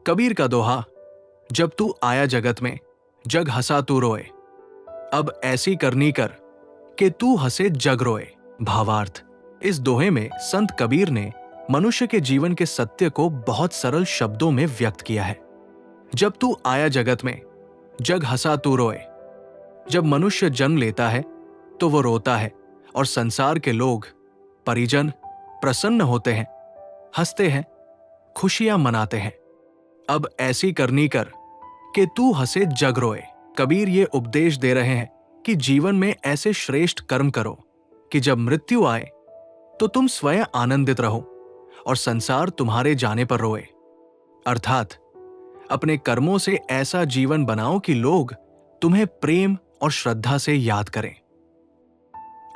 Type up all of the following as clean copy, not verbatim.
कबीर का दोहा, जब तू आया जगत में, जग हंसा तू रोए, अब ऐसी करनी कर कि तू हंसे जग रोए। भावार्थ, इस दोहे में संत कबीर ने मनुष्य के जीवन के सत्य को बहुत सरल शब्दों में व्यक्त किया है। जब तू आया जगत में, जग हंसा तू रोए। जब मनुष्य जन्म लेता है तो वो रोता है और संसार के लोग, परिजन प्रसन्न होते हैं, हंसते हैं, खुशियां मनाते हैं। अब ऐसी करनी कर कि तू हंसे जग रोए। कबीर ये उपदेश दे रहे हैं कि जीवन में ऐसे श्रेष्ठ कर्म करो कि जब मृत्यु आए तो तुम स्वयं आनंदित रहो और संसार तुम्हारे जाने पर रोए। अर्थात अपने कर्मों से ऐसा जीवन बनाओ कि लोग तुम्हें प्रेम और श्रद्धा से याद करें।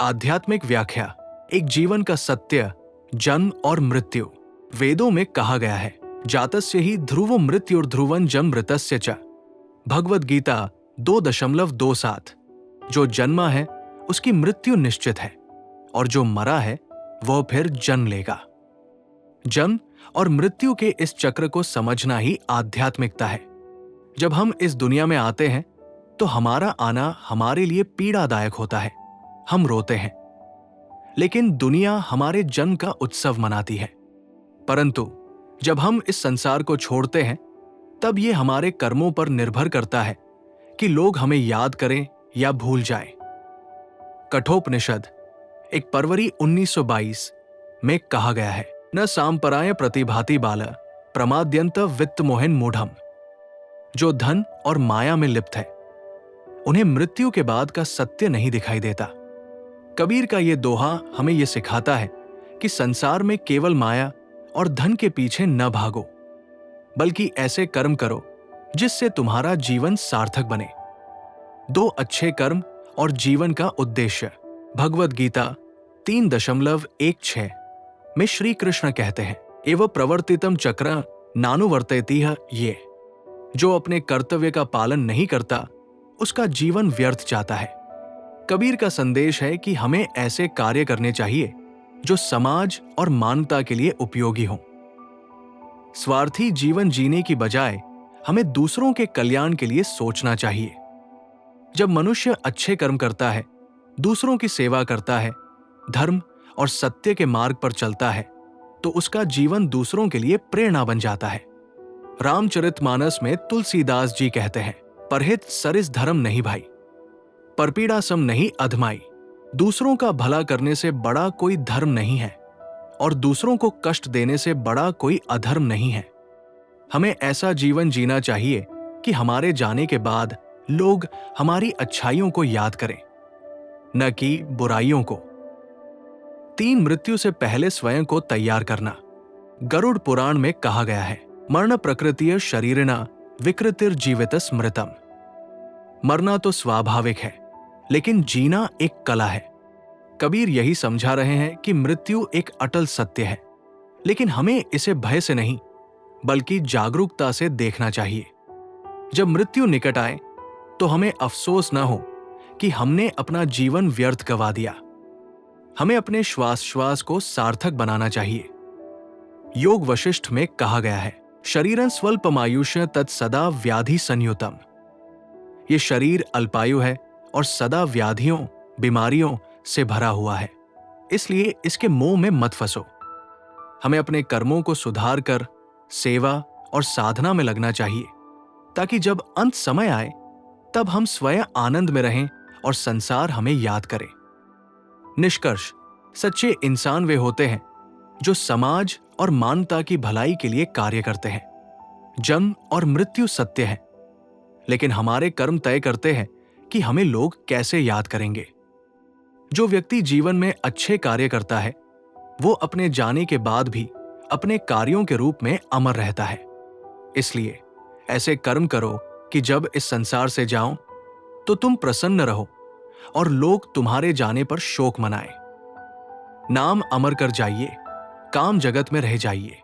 आध्यात्मिक व्याख्या, एक जीवन का सत्य, जन्म और मृत्यु। वेदों में कहा गया है, जातस्य ही ध्रुवो मृत्युर्ध्रुवं जन्म मृतस्य च। भगवद गीता 2.27। जो जन्मा है उसकी मृत्यु निश्चित है और जो मरा है वह फिर जन्म लेगा। जन्म और मृत्यु के इस चक्र को समझना ही आध्यात्मिकता है। जब हम इस दुनिया में आते हैं तो हमारा आना हमारे लिए पीड़ादायक होता है, हम रोते हैं, लेकिन दुनिया हमारे जन्म का उत्सव मनाती है। परंतु जब हम इस संसार को छोड़ते हैं तब ये हमारे कर्मों पर निर्भर करता है कि लोग हमें याद करें या भूल जाएं। कठोपनिषद 1 फरवरी 1922 में कहा गया है, न सांपराय प्रतिभाति बाल प्रमाद्यंत वित्त मोहन मूढ़म। जो धन और माया में लिप्त है उन्हें मृत्यु के बाद का सत्य नहीं दिखाई देता। कबीर का ये दोहा हमें यह सिखाता है कि संसार में केवल माया और धन के पीछे न भागो, बल्कि ऐसे कर्म करो जिससे तुम्हारा जीवन सार्थक बने। 2 अच्छे कर्म और जीवन का उद्देश्य। भगवद गीता 3.16 में श्री कृष्ण कहते हैं, एवं प्रवर्तितम चक्र नानुवर्तयतिह ये। जो अपने कर्तव्य का पालन नहीं करता उसका जीवन व्यर्थ जाता है। कबीर का संदेश है कि हमें ऐसे कार्य करने चाहिए जो समाज और मानवता के लिए उपयोगी हों। स्वार्थी जीवन जीने की बजाय हमें दूसरों के कल्याण के लिए सोचना चाहिए। जब मनुष्य अच्छे कर्म करता है, दूसरों की सेवा करता है, धर्म और सत्य के मार्ग पर चलता है, तो उसका जीवन दूसरों के लिए प्रेरणा बन जाता है। रामचरितमानस में तुलसीदास जी कहते हैं, परहित सरिस धर्म नहीं भाई, परपीड़ा सम नहीं अधमाई। दूसरों का भला करने से बड़ा कोई धर्म नहीं है और दूसरों को कष्ट देने से बड़ा कोई अधर्म नहीं है। हमें ऐसा जीवन जीना चाहिए कि हमारे जाने के बाद लोग हमारी अच्छाइयों को याद करें, न कि बुराइयों को। 3 मृत्यु से पहले स्वयं को तैयार करना। गरुड़ पुराण में कहा गया है, मरण प्रकृतिय शरीरिणा विकृतिर जीवित स्मृतम। मरना तो स्वाभाविक है, लेकिन जीना एक कला है। कबीर यही समझा रहे हैं कि मृत्यु एक अटल सत्य है, लेकिन हमें इसे भय से नहीं बल्कि जागरूकता से देखना चाहिए। जब मृत्यु निकट आए तो हमें अफसोस न हो कि हमने अपना जीवन व्यर्थ गवा दिया। हमें अपने श्वास को सार्थक बनाना चाहिए। योग वशिष्ठ में कहा गया है, शरीरं स्वल्पमायुष्य तत्सदा व्याधि संयुतम। ये शरीर अल्पायु है और सदा व्याधियों, बीमारियों से भरा हुआ है, इसलिए इसके मोह में मत फंसो। हमें अपने कर्मों को सुधार कर सेवा और साधना में लगना चाहिए, ताकि जब अंत समय आए तब हम स्वयं आनंद में रहें और संसार हमें याद करे। निष्कर्ष, सच्चे इंसान वे होते हैं जो समाज और मानवता की भलाई के लिए कार्य करते हैं। जन्म और मृत्यु सत्य है, लेकिन हमारे कर्म तय करते हैं कि हमें लोग कैसे याद करेंगे। जो व्यक्ति जीवन में अच्छे कार्य करता है वो अपने जाने के बाद भी अपने कार्यों के रूप में अमर रहता है। इसलिए ऐसे कर्म करो कि जब इस संसार से जाओ तो तुम प्रसन्न रहो और लोग तुम्हारे जाने पर शोक मनाएं। नाम अमर कर जाइए, काम जगत में रह जाइए।